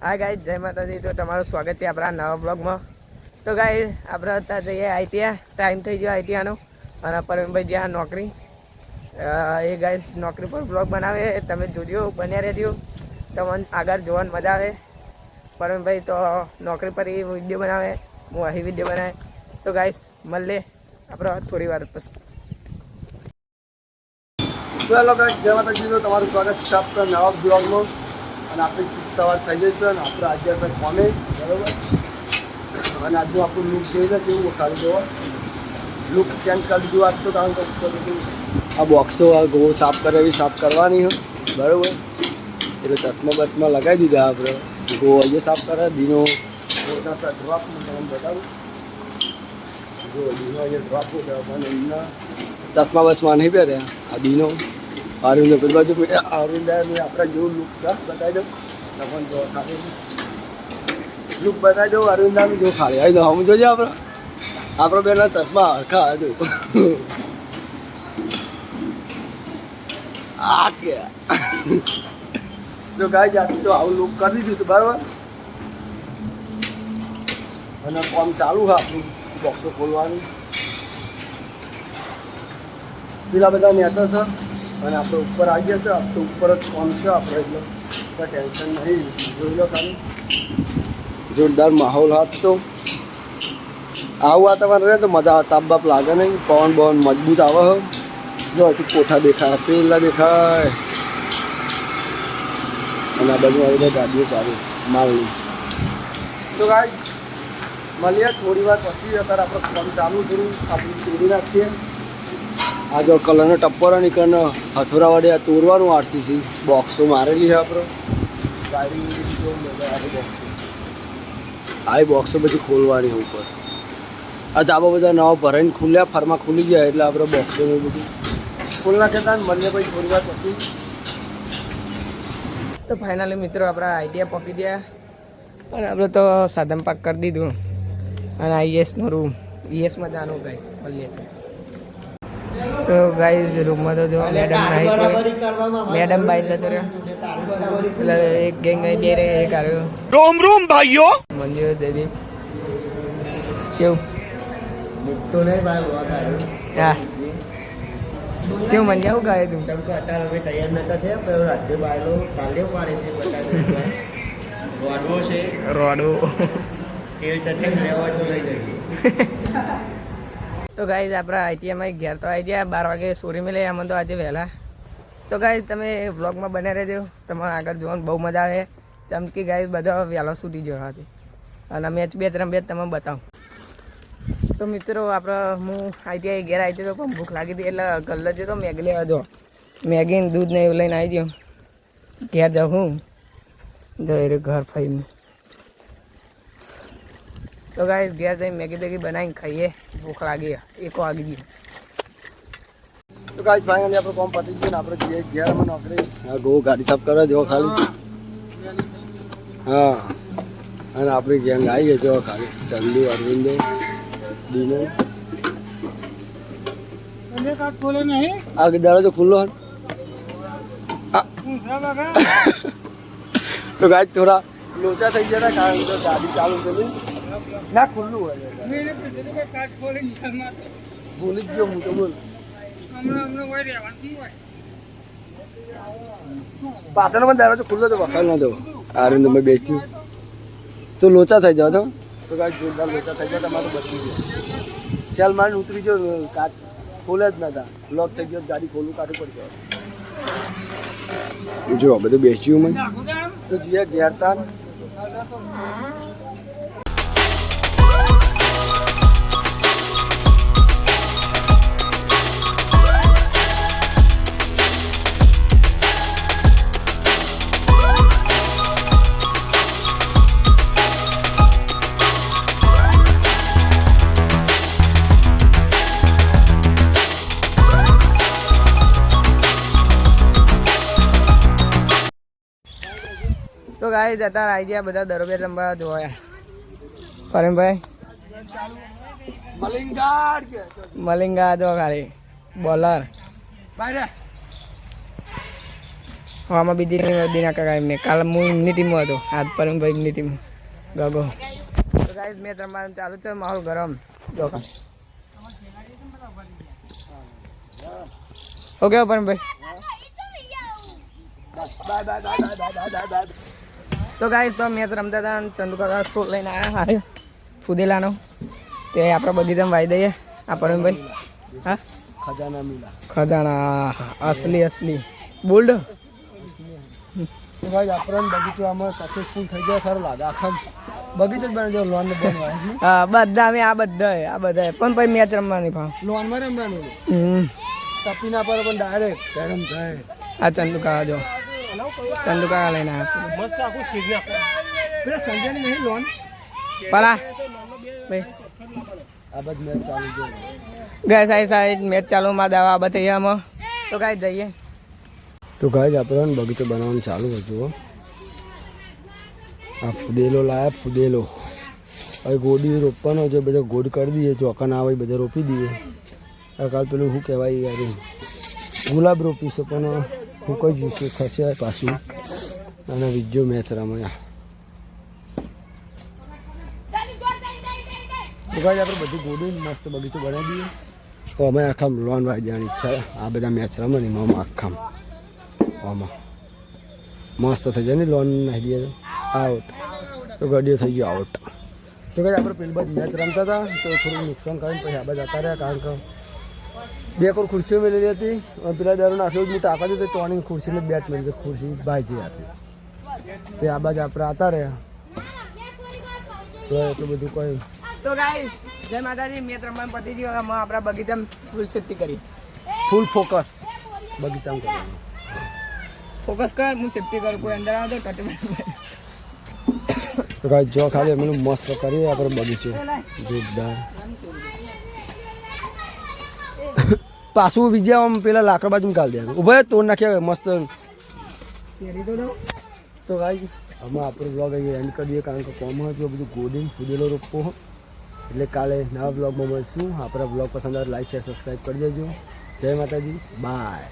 હા ગાઈસ, જય માતાજી. તો તમારું સ્વાગત છે આપણા નવા બ્લોગમાં. તો ગાઈસ, આપણે અત્યારે જઈએ આઈટીઆઈ. ટાઈમ થઈ ગયો આઈટીઆઈનો. અને પરવીનભાઈ જ્યાં નોકરી એ ગાઈસ નોકરી પર બ્લોગ બનાવે. તમે જોજો, બન્યા રહેજો. તમને આગળ જોવાની મજા આવે. પરવીનભાઈ તો નોકરી પર એ વિડીયો બનાવે, હું અહીં વિડીયો બનાવે. તો ગાઈસ, મળીએ આપણે થોડી વાર પછી. હેલો ગાઈસ, જય માતાજી. તમારું સ્વાગત છે આપણા નવા બ્લોગમાં. અને આપણી શુભ સવાર થઈ જશે અને આપણે આજે સર કોમે બરાબર. અને આજનું આપણું લુક જોઈ લે એવું ખાલી જોવા લુક ચેન્જ કરી દીધું આજ તો. કારણ કે આ બોક્સો આ ગો સાફ કરે એવી સાફ કરવાની હોય બરાબર. એટલે ચશ્મા બસમાં લગાવી દીધા આપણે. ગો અહીંયા સાફ કરે દીનો ડ્રોપ તમને બતાવું. જો દીનો અહીંયા ડ્રોપ અને એમના ચશ્મા બસમાં નહીં પહેર્યા. આ દીનો અરુણ પેલી બાજુ અરુણદાને આપણે જેવું લુક છે બતાવી દઉં. પણ જો ખાલી લુક બતાવી દઉં અરુણદાનું જો ખાલી આવી દો હું જોજે આપણે બેના ચશ્મા હરખા હતું. આ કે જો ગાય જાતી તો આવું લુક કરી દીધું છે બરાબર. અને કામ ચાલુ છે આપણું બોક્સો ખોલવાનું. પેલા બધા નેચર છે અને આપણે ઉપર આવી ગયા છે. આપ તો ઉપર જ કોમ છે આપણે, એટલે કોઈ ટેન્શન નહીં. જોઈ લો ખાલી જોરદાર માહોલ હાથ. તો આવું વાતાવરણ રહે તો મજા આવે. તાપ બાપ લાગે નહીં. પવન બવન મજબૂત આવે. જો હજુ કોઠા દેખાય, પેલા દેખાય. અને આ બાજુ આવી ગાડીઓ ચાલુ માલની. તો ગાય મળીએ થોડી વાર પછી. અત્યારે આપણે કામ ચાલુ થોડું આપણે તોડી નાખીએ. આ જો કલરનો ટપ્પરો નીકળનો હથોરા વડે આ તોડવાનું આરસીસી બોક્સો મારેલી છે આપણે ગાડી. આ બોક્સો બધી ખોલવાની ઉપર. આ ધાબા બધા નવા ભરાઈને ખુલ્યા, ફરમાં ખુલી ગયા એટલે આપણે બોક્સોને બધું ખોલ નાખ્યા હતા. મળીએ ભાઈ થોડી વાર પછી. તો ફાઇનલી મિત્રો આપણે આઈટીઆઈ પહોંચી ગયા. અને આપણે તો સાધન પાક કરી દીધું. અને આઈએસનો રૂમ ઈએસમાં જવાનું ગાઈસ. મળીએ તો ગાઈસ રૂમમાં તો જો મેડમ નહીં, મેડમ બાઈ જતો રહ્યો. એટલે એક ગેંગ અહીં બે રહે એક આવ્યો. રોમ રોમ ભાઈઓ. મંદિર દેદી કેવું તો નહીં ભાઈ હા કેવું મંજા શું ગાય તું? અત્યારે અમે તૈયાર નતા થયા પણ રાજ્ય બાયલો તાલ્યો પાડે છે. બતાવી રોડવો છે, રોડો તેલ ચટણી લેવા હોય તો લઈ જઈએ. તો ગાઈઝ આપણા આઈટીઆઈમાં ઘેર તો આવી ગયા. 12 વાગે સોરી મળે આમાં તો આજે વહેલા. તો ગાઈઝ તમે વ્લોગમાં બને રહેજો. તમારે આગળ જોવાનું બહુ મજા આવે. ચમકી ગાઈઝ બધા વહેલો છૂટી ગયો હતી. અને મેચ બે ત્રણ બે તમે બતાવું. તો મિત્રો આપણે હું આઈટીઆઈ ઘેર આવી તો પણ ભૂખ લાગી હતી એટલે ગલ્લે જતો મેગી લેવા જો. મેગી ને દૂધ ને એવું લઈને આવી ગયો. ઘેર જાઉં હું જો એ ઘર ફરીને. તો ગાઈસ ઘેર જઈને મેગી બેગી બનાવીને ખાઈએ. ભૂખ લાગી 1 વાગી ગઈ. તો ગાઈસ ફાઇનલી આપણું કામ પતી ગયું ને આપણે જઈએ ઘેર. અમે નોકરી હા ગો ગાડી સાફ કરવા જો ખાલી. હા અને આપણી ગેંગ આવી ગઈ જો ખાલી. ચંદુ, અરવિંદો, દીનો. આ દરવાજો ખુલ્લો. તો ગાઈસ થોડા લોચા થઈ ગયા કારણ કે ગાડી ચાલુ કરી ના ખુલ્લું હોય. ભૂલી જ ગયો હું તો. બોલ પાછળનો પણ દરવાજો ખુલ્લો તો વખાલ નતો. આરંદ મેં બેસ્યું તો લોચા થઈ જાવ. તો કાંઈ જોરદાર લોચા થઈ ગયા. તમારે બચી ગયો. સેલ મારીને ઉતરી ગયો. કાચ ખોલે જ નતા. બ્લોક થઈ ગયો. ગાડી ખોલું કાઢું પડી ગયો. જો બધું બેસ્યું મેં તો જીએ ઘેર તાન. તો ગાઈસ અત્યારે આવી ગયા બધા દરોબેટ રમવા જોયા. પરમભાઈ મલિંગા જો ખાલી બોલર. આમાં બીજી દીના કાકા એમને કાલે હું એમની ટીમમાં હતો આજ પરમભાઈ એમની ટીમ ગગો. તો ગાઈસ મેચ રમવાનું ચાલુ છે, માહોલ ગરમ જો. ઓકે પરમભાઈ. તો ગાઈસ તો મેચ રમતા હતા અને ચંદુ કાકા શોટ લઈને આવ્યા હારે ફુદેલાનો, તે આપણા બગીચામાં વાઈ દઈએ. આ પરમભાઈ હા ખજાના મિલા ખજાના અસલી બોલ્ડ. તો ભાઈ આપણને બગીચો આમાં સક્સેસફુલ થઈ જાય ખરો લાગે. આખા બગીચો જ બને જો લોન બનવાય. હા બધા અમે આ બધા પણ પછી મેચ રમવાની ભાવ લોનમાં રમવાનું તપીના પર પણ ડાયરેક્ટ ગરમ થાય. આ ચંદુ કાકા જો ચંદુ કાકા લઈને આવ્યા મસ્ત આખું સીધા પેલા સંજયની નહીં લોન પલા ભાઈ આ બધ મેચ ચાલુ છે. ગાય સાઈડ મેચ ચાલુ માં દાવા બતાવ્યામાં. તો ગાય જઈએ. તો ગાય આપણે બગીચો બનાવવાનું ચાલુ હતું. આ ફુદેલો લાયા ફુદેલો હવે ગોડી રોપવાનો છે, બધા ગોડ કરી દઈએ, ચોખા ના આવે બધા રોપી દઈએ. આ કાલ પેલું શું કહેવાય યાર ગુલાબ રોપીશું પણ હું કઈ જઈશું ખસે પાછું અને બીજો મેચ રમાયા. તો ગાય આપણે બધું ગોડું મસ્ત બગીચો બનાવી દઈએ. તો અમે આખા લોન વાળી જવાની ઈચ્છા છે. આ બધા મેચ રમવાની આમાં આખા આમાં મસ્ત થઈ જાય ને લોન નાખી દઈએ તો આઉટ. તો ગાડીઓ થઈ ગયો આઉટ. તો કાંઈ આપણે પેલી બાજુ મેચ રમતા હતા તો થોડું નુકસાન કરીને પછી આ બાજુ જતા રહ્યા, કારણ કે 2 કરોડ ખુરશીઓ મેળવી હતી અને પેલા દારૂ નાખ્યો હું તાકાત હતી ટોની ખુરશીને બેટ મેળવી ખુરશી ભાઈ આપી તે આ બાજુ આપણે આવતા રહ્યા. તો એટલું બધું કોઈ. તો ગાઈસ જય માતાજી. મેચ રમવાનું પતી ગયું. અમે આપણા બગીચામાં ફૂલ સેફટી કરી, ફૂલ ફોકસ બગીચામાં કરવાનું. ફોકસ કર, હું સેફટી કરું, કોઈ અંદર આવતો ટચ. તો કાંઈ જો ખાલી અમે મસ્ત કરીએ આપણે બગીચો જોરદાર. પાછું બીજા આમ પેલા લાકડા બાજુ કાઢી દેવાનું ઉભા તોડ નાખ્યા મસ્ત. તો ભાઈ અમે આપણો બ્લોગ અહીં એન્ડ કરીએ, કારણ કે કોમ હતું બધું ગોડીન ફુદેલો રોપવો. એટલે કાલે નવા બ્લોગમાં મળશું. આપણા બ્લોગ પસંદ આવે લાઈક શેર સબસ્ક્રાઈબ કરી દેજો. જય માતાજી, બાય.